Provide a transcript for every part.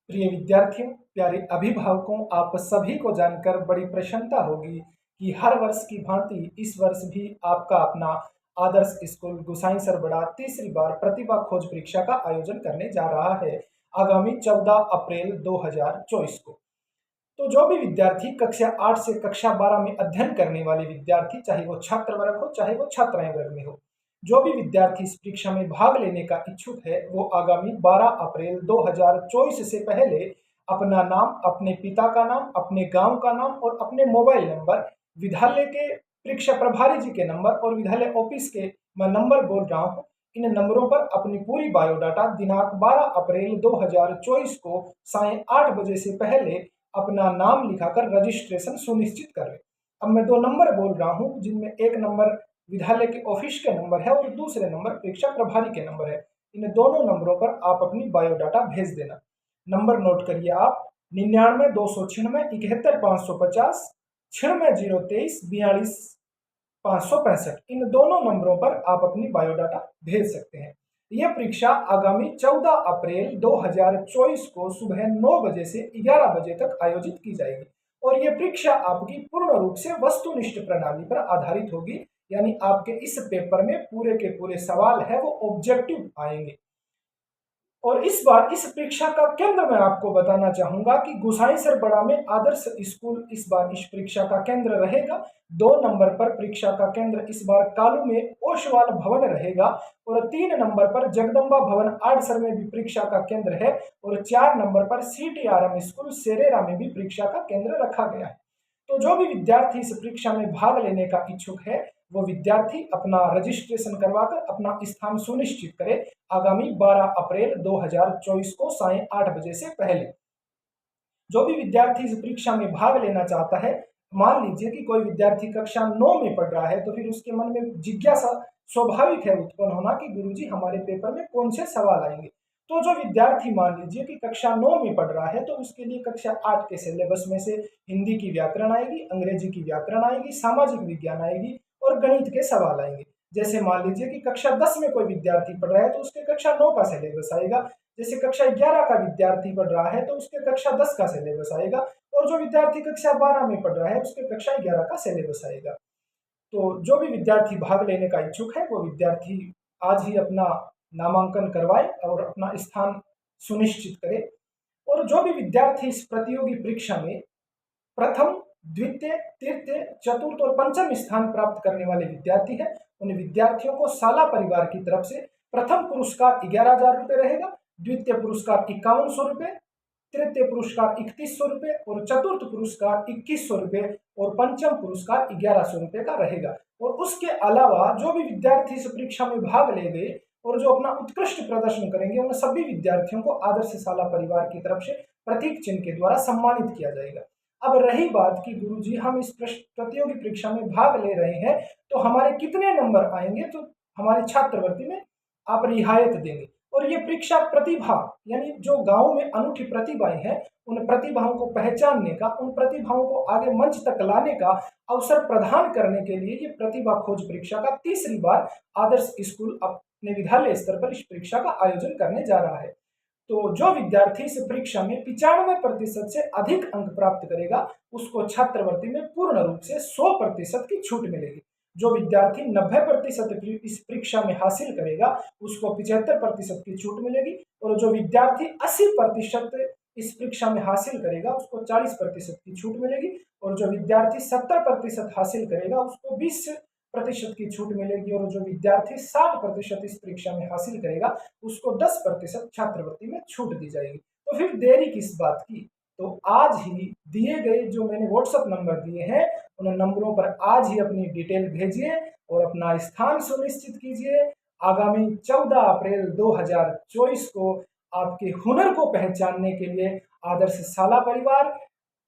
प्रिय विद्यार्थियों, प्यारे अभिभावकों, आप सभी को जानकर बड़ी प्रसन्नता होगी कि हर वर्ष की भांति इस वर्ष भी आपका अपना आदर्श स्कूल गुसाई सरबड़ा तीसरी बार प्रतिभा खोज परीक्षा का आयोजन करने जा रहा है आगामी 14 अप्रैल 2024 को। तो जो भी विद्यार्थी कक्षा 8 से कक्षा 12 में अध्ययन करने वाले विद्यार्थी, चाहे वो छात्र वर्ग हो चाहे वो छात्राएं वर्ग में हो, जो भी विद्यार्थी इस परीक्षा में भाग लेने का इच्छुक है वो आगामी 12 अप्रैल 2024 से पहले अपना नाम, अपने पिता का नाम, अपने गांव का नाम और अपने मोबाइल नंबर, विद्यालय के परीक्षा प्रभारी जी के नंबर और विद्यालय ऑफिस के मैं नंबर बोल रहा हूँ, इन नंबरों पर अपनी पूरी बायोडाटा दिनांक 12 अप्रैल 2024 को सायं 8 बजे से पहले अपना नाम लिखाकर रजिस्ट्रेशन सुनिश्चित कर लें। अब मैं दो नंबर बोल रहा हूँ, जिनमें एक नंबर विद्यालय के ऑफिस के नंबर है और दूसरे नंबर परीक्षा प्रभारी के नंबर है। इन दोनों नंबरों पर आप अपनी बायोडाटा भेज देना। नंबर नोट करिए आप: 99 296 71 550, 96 023 42 565। इन दोनों नंबरों पर आप अपनी बायोडाटा भेज सकते हैं। यह परीक्षा आगामी 14 अप्रैल 2024 को सुबह 9 बजे से 11 बजे तक आयोजित की जाएगी और यह परीक्षा आपकी पूर्ण रूप से वस्तुनिष्ठ प्रणाली पर आधारित होगी, यानी आपके इस पेपर में पूरे के पूरे सवाल है वो ऑब्जेक्टिव आएंगे। और इस बार इस परीक्षा का केंद्र मैं आपको बताना चाहूंगा कि गुसाई सरबड़ा में आदर्श स्कूल इस बार इस परीक्षा का केंद्र रहेगा। 2 नंबर पर परीक्षा का केंद्र इस बार कालू में ओशवाल भवन रहेगा और 3 नंबर पर जगदम्बा भवन आड़सर में भी परीक्षा का केंद्र है और 4 नंबर पर CTRM स्कूल सेरेरा में भी परीक्षा का केंद्र रखा गया है। तो जो भी विद्यार्थी इस परीक्षा में भाग लेने का इच्छुक है वो विद्यार्थी अपना रजिस्ट्रेशन करवाकर अपना स्थान सुनिश्चित करे आगामी 12 अप्रैल 2024 को सायं 8 बजे से पहले। जो भी विद्यार्थी इस परीक्षा में भाग लेना चाहता है, मान लीजिए कि कोई विद्यार्थी कक्षा 9 में पढ़ रहा है, तो फिर उसके मन में जिज्ञासा स्वाभाविक है उत्पन्न होना कि गुरुजी हमारे पेपर में कौन से सवाल आएंगे। तो जो विद्यार्थी मान लीजिए कि कक्षा 9 में पढ़ रहा है तो उसके लिए कक्षा 8 के सिलेबस में से हिंदी की व्याकरण आएगी, अंग्रेजी की व्याकरण आएगी, सामाजिक विज्ञान आएगी और गणित के सवाल आएंगे। जैसे मान लीजिए कि कक्षा 10 में कोई विद्यार्थी पढ़ रहा है तो उसके कक्षा 9 का सिलेबस आएगा। जैसे कक्षा 11 का विद्यार्थी पढ़ रहा है तो उसके कक्षा 10 का सिलेबस आएगा और जो विद्यार्थी कक्षा 12 में पढ़ रहा है उसके कक्षा 11 का सिलेबस आएगा। तो जो भी विद्यार्थी भाग लेने का इच्छुक है वो विद्यार्थी आज ही अपना नामांकन करवाए और अपना स्थान सुनिश्चित करे। और जो भी विद्यार्थी इस प्रतियोगी परीक्षा में प्रथम, द्वितीय, तृतीय, चतुर्थ और पंचम स्थान प्राप्त करने वाले विद्यार्थी हैं, उन विद्यार्थियों को साला परिवार की तरफ से प्रथम पुरस्कार 11,000 रुपये रहेगा, द्वितीय पुरस्कार 5100 रुपये, तृतीय पुरस्कार 3100 रुपये और चतुर्थ पुरस्कार 2100 रुपये और पंचम पुरस्कार 1100 रुपये का रहेगा। और उसके अलावा जो भी विद्यार्थी इस परीक्षा में भाग लेंगे और जो अपना उत्कृष्ट प्रदर्शन करेंगे उन सभी विद्यार्थियों को आदर्श शाला परिवार की तरफ से प्रतीक चिन्ह के द्वारा सम्मानित किया जाएगा। अब रही बात कि गुरुजी हम इस प्रतियोगी परीक्षा में भाग ले रहे हैं तो हमारे कितने नंबर आएंगे, तो हमारी छात्रवृत्ति में आप रियायत देंगे। और ये परीक्षा प्रतिभा, यानी जो गांव में अनूठी प्रतिभाएं हैं उन प्रतिभाओं को पहचानने का, उन प्रतिभाओं को आगे मंच तक लाने का अवसर प्रदान करने के लिए ये प्रतिभा खोज परीक्षा का तीसरी बार आदर्श स्कूल अपने विद्यालय स्तर पर इस परीक्षा का आयोजन करने जा रहा है। तो जो विद्यार्थी इस परीक्षा में 95% से अधिक अंक प्राप्त करेगा उसको छात्रवृत्ति में पूर्ण रूप से 100% की छूट मिलेगी। जो विद्यार्थी 90% इस परीक्षा में हासिल करेगा उसको 75% की छूट मिलेगी और जो विद्यार्थी 80% इस परीक्षा में हासिल करेगा उसको 40% की छूट मिलेगी और जो विद्यार्थी 70% हासिल करेगा उसको 20% की छूट मिलेगी और जो विद्यार्थी 60% इस परीक्षा में हासिल करेगा उसको 10% छात्रवृत्ति में छूट दी जाएगी। तो फिर देरी किस बात की, तो आज ही दिए गए जो मैंने व्हाट्सएप नंबर दिए हैं उन नंबरों पर आज ही अपनी डिटेल भेजिए और अपना स्थान सुनिश्चित कीजिए। आगामी 14 अप्रैल 2024 को आपके हुनर को पहचानने के लिए आदर्श शाला परिवार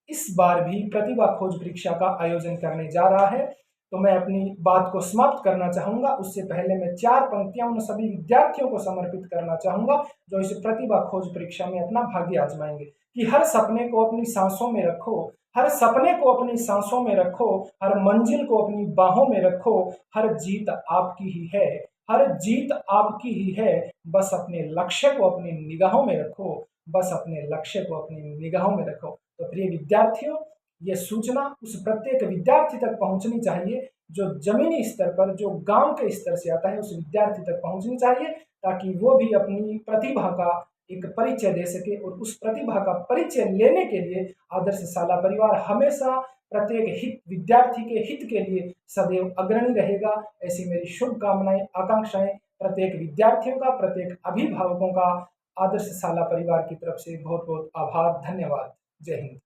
इस बार भी प्रतिभा खोज परीक्षा का आयोजन करने जा रहा है। तो मैं अपनी बात को समाप्त करना चाहूंगा, उससे पहले मैं 4 पंक्तियां उन सभी विद्यार्थियों को समर्पित करना चाहूंगा जो इस प्रतिभा खोज परीक्षा में अपना भाग्य आजमाएंगे कि हर सपने को अपनी सांसों में रखो, हर सपने को अपनी सांसों में रखो, हर मंजिल को अपनी बाहों में रखो, हर जीत आपकी ही है, हर जीत आपकी ही है, बस अपने लक्ष्य को अपनी निगाहों में रखो। बस अपने लक्ष्य को अपनी निगाहों में रखो। तो प्रिय विद्यार्थियों, ये सूचना उस प्रत्येक विद्यार्थी तक पहुंचनी चाहिए जो जमीनी स्तर पर, जो गांव के स्तर से आता है, उस विद्यार्थी तक पहुंचनी चाहिए, ताकि वो भी अपनी प्रतिभा का एक परिचय दे सके। और उस प्रतिभा का परिचय लेने के लिए आदर्श शाला परिवार हमेशा प्रत्येक हित विद्यार्थी के हित के लिए सदैव अग्रणी रहेगा। ऐसी मेरी शुभकामनाएं, आकांक्षाएं प्रत्येक विद्यार्थियों का, प्रत्येक अभिभावकों का आदर्श शाला परिवार की तरफ से बहुत बहुत आभार, धन्यवाद। जय हिंद।